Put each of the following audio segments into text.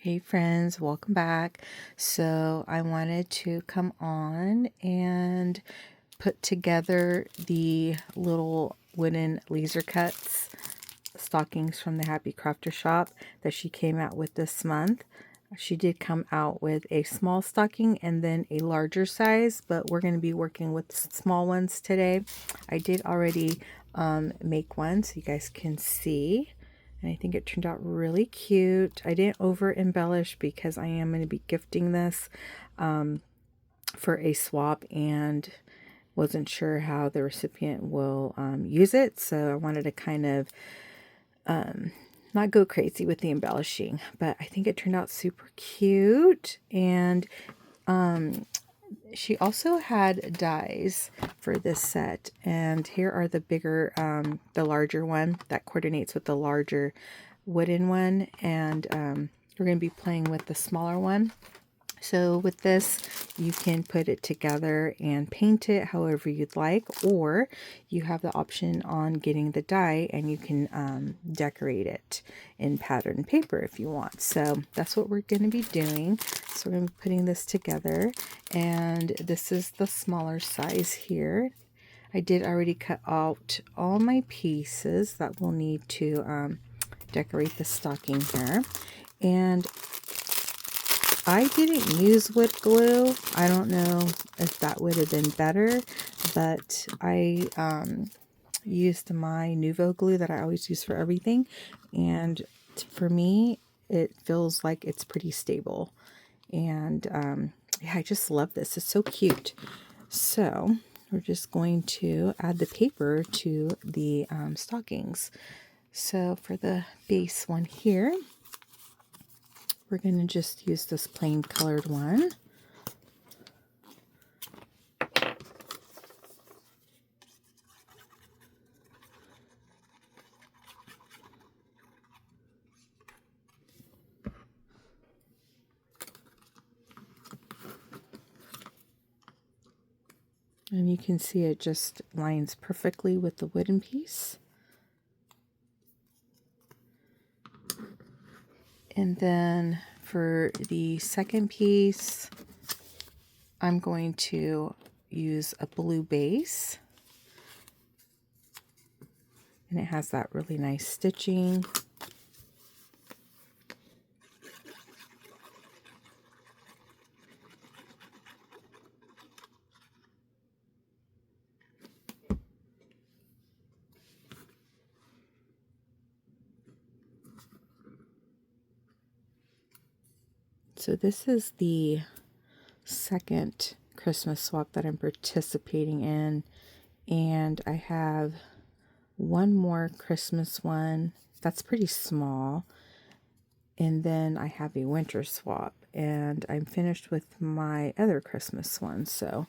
Hey friends, welcome back. So I wanted to come on and put together the little wooden laser cuts stockings from the Happy Crafter shop that she came out with this month. She did come out with a small stocking and then a larger size, but we're going to be working with small ones today. I did already make one so you guys can see. And I think it turned out really cute. I didn't over embellish because I am going to be gifting this for a swap and wasn't sure how the recipient will use it. So I wanted to kind of not go crazy with the embellishing, but I think it turned out super cute. And she also had dies for this set, and here are the bigger, the larger one that coordinates with the larger wooden one, and we're going to be playing with the smaller one. So with this, you can put it together and paint it however you'd like, or you have the option on getting the die and you can decorate it in pattern paper if you want. So that's what we're going to be doing. So we're going to be putting this together, and this is the smaller size here. I did already cut out all my pieces that we'll need to decorate the stocking here. And I didn't use wood glue. I don't know if that would have been better, but I used my Nuvo glue that I always use for everything. And for me, it feels like it's pretty stable. And yeah, I just love this. It's so cute. So we're just going to add the paper to the stockings. So for the base one here, we're going to just use this plain colored one. And you can see it just lines perfectly with the wooden piece. And then for the second piece, I'm going to use a blue base. And it has that really nice stitching. So this is the second Christmas swap that I'm participating in, and I have one more Christmas one that's pretty small, and then I have a winter swap, and I'm finished with my other Christmas one. So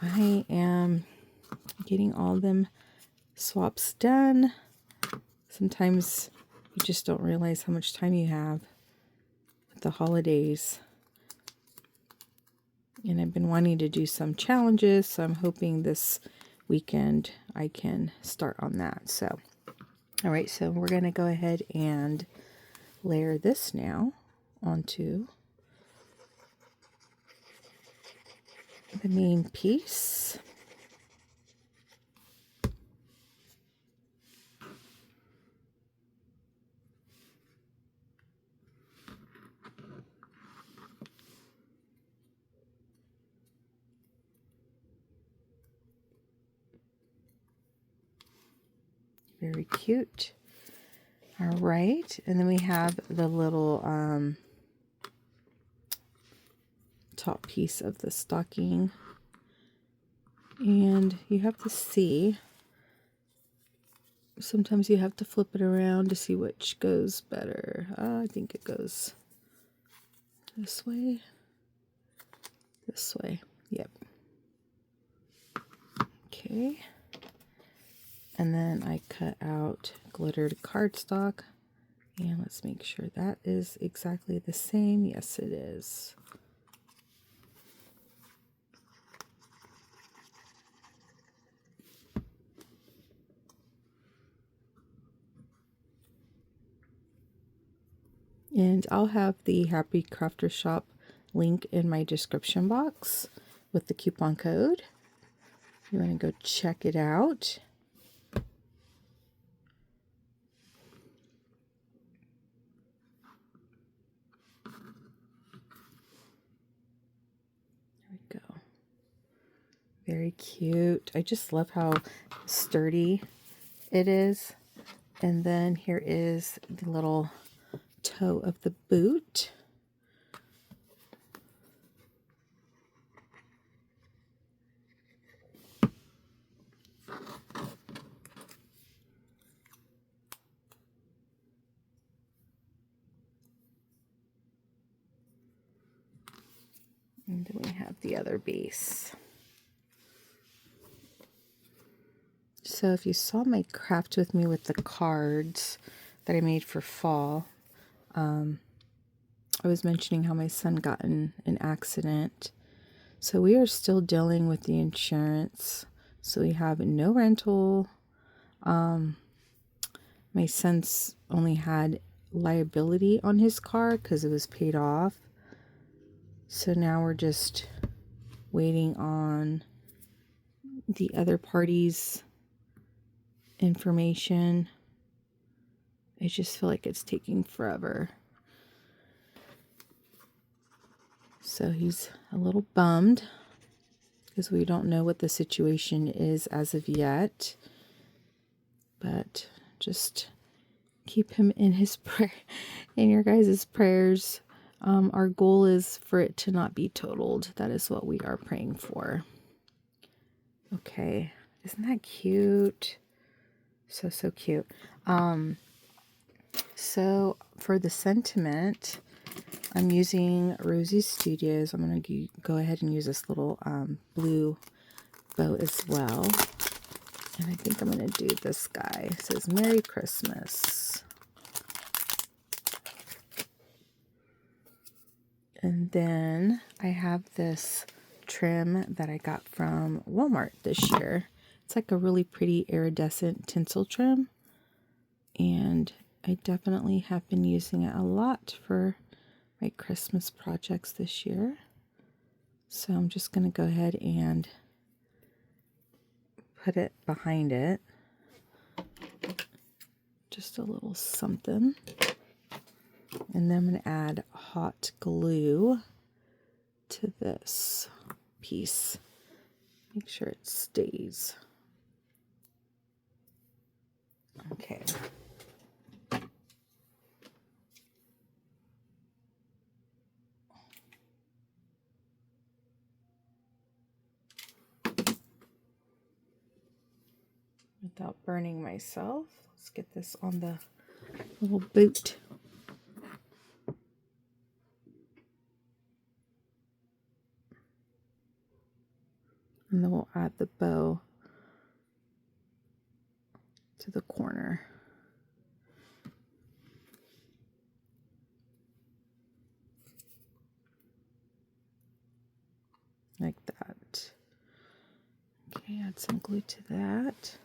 I am getting all them swaps done. Sometimes you just don't realize how much time you have with the holidays. And I've been wanting to do some challenges, so I'm hoping this weekend I can start on that. So, all right, so we're going to go ahead and layer this now onto the main piece. Very cute. All right, and then we have the little top piece of the stocking, and you have to see, sometimes you have to flip it around to see which goes better. I think it goes this way, yep. Okay, and then I cut out glittered cardstock, and let's make sure that is exactly the same. Yes, it is. And I'll have the Happy Crafter shop link in my description box with the coupon code. You want to go check it out. There we go. Very cute. I just love how sturdy it is. And then here is the little toe of the boot. And then we have the other base. So if you saw my craft with me with the cards that I made for fall, I was mentioning how my son got in an accident. So we are still dealing with the insurance. So we have no rental. My son's only had liability on his car because it was paid off. So now we're just waiting on the other party's information. I just feel like it's taking forever. So he's a little bummed because we don't know what the situation is as of yet. But just keep him in his in your guys' prayers. Our goal is for it to not be totaled. That is what we are praying for. Okay, isn't that cute? So cute. So for the sentiment, I'm using Rosie Studios. I'm going to go ahead and use this little blue bow as well. And I think I'm going to do this guy. It says Merry Christmas. And then I have this trim that I got from Walmart this year. It's like a really pretty iridescent tinsel trim. And I definitely have been using it a lot for my Christmas projects this year. So I'm just going to go ahead and put it behind it. Just a little something. And then I'm going to add hot glue to this piece. Make sure it stays. Okay. Without burning myself, let's get this on the little boot. And then we'll add the bow to the corner. Like that. Okay, add some glue to that.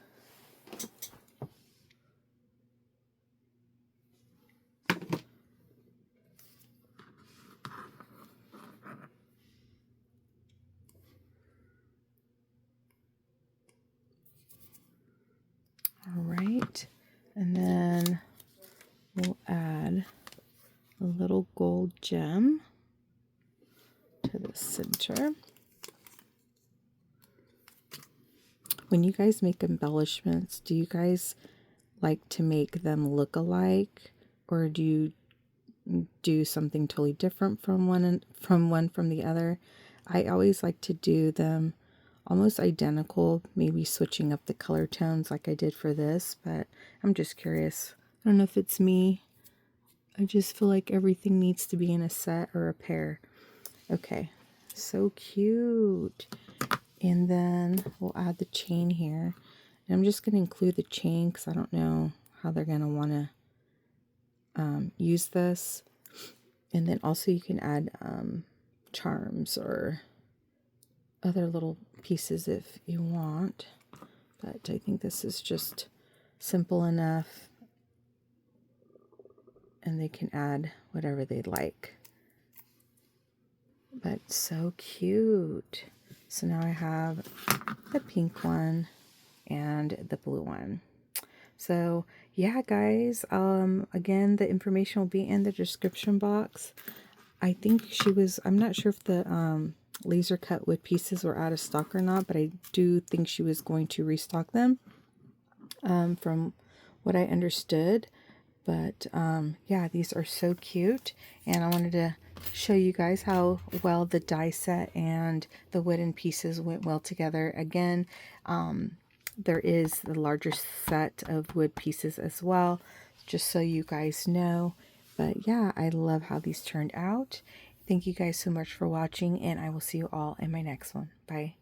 All right, and then we'll add a little gold gem to the center. When you guys make embellishments, do you guys like to make them look alike, or do you do something totally different from one from the other? I always like to do them almost identical, maybe switching up the color tones like I did for this, but I'm just curious. I don't know if it's me. I just feel like everything needs to be in a set or a pair. Okay, so cute. And then we'll add the chain here. And I'm just going to include the chain because I don't know how they're going to want to use this. And then also you can add charms or other little pieces if you want, but I think this is just simple enough, and they can add whatever they'd like. But so cute. So now I have the pink one and the blue one. So yeah, guys, again, the information will be in the description box. I think I'm not sure if the laser cut wood pieces were out of stock or not, but I do think she was going to restock them, from what I understood. But yeah, these are so cute, and I wanted to show you guys how well the die set and the wooden pieces went well together. Again, there is the larger set of wood pieces as well, just so you guys know. But yeah, I love how these turned out. Thank you guys so much for watching, and I will see you all in my next one. Bye.